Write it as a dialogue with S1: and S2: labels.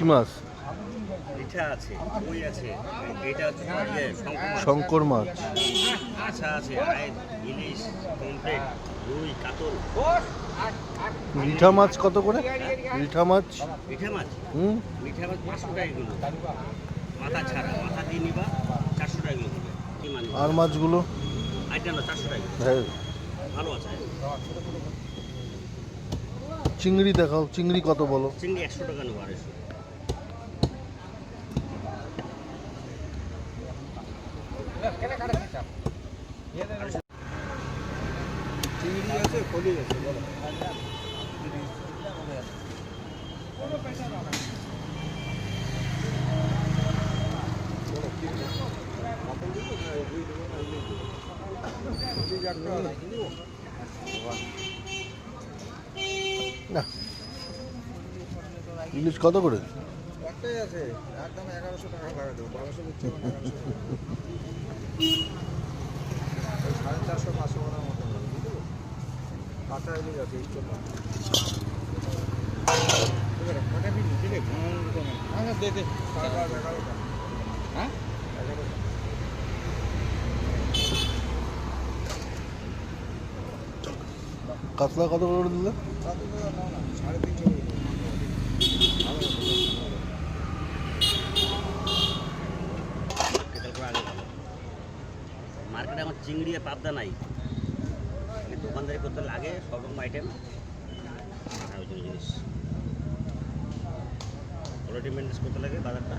S1: কি মাছ?
S2: মিঠা আছে, কই আছে, এটা হচ্ছে
S1: শঙ্কর মাছ।
S2: আচ্ছা আছে, আয়ের, ইলিশ, পমফ্রেট, রুই, কাতল।
S1: মিঠা মাছ কত করে? মিঠা মাছ?
S2: মিঠা মাছ
S1: হুম,
S2: মিঠা মাছ 500 টাকা কিলো, মাথা ছাড়া, মাথা দিয়ে নিবা 400 টাকা কিলো হবে। কি মানে
S1: আর মাছগুলো?
S2: আইটা না 400 টাকা কিলো।
S1: হ্যাঁ,
S2: ভালো আছে।
S1: চিংড়ি দেখাও, চিংড়ি কত বলো?
S2: চিংড়ি 100 টাকা নেবো, 250।
S3: চিংড়ি আছে, ফলি আছে, বলো।
S1: না, ইলিশ কত করে?
S3: একটাই আছে, একদম 1100 টাকা লাগা দেবো, 1200 দিচ্ছে, 450-500 টাকার মতো হবে, বুঝলো? কাঁচা ইলিশ আছে, এই জন্য কাঁচা পিস দিলে হ্যাঁ দে দে, 11.5 টাকা। হ্যাঁ 11 টাকা।
S1: কাতলা কত করে দিলে?
S3: তাতে তো নাও না, 350 করে দেবো।
S2: মার্কেটে আমার চিংড়ি আর পাবদা নাই, দোকানদারি করতে লাগে সব রকম আইটেম আর ওই জিনিস কোয়ালিটি মেনটেন করতে লাগে বাজারটা।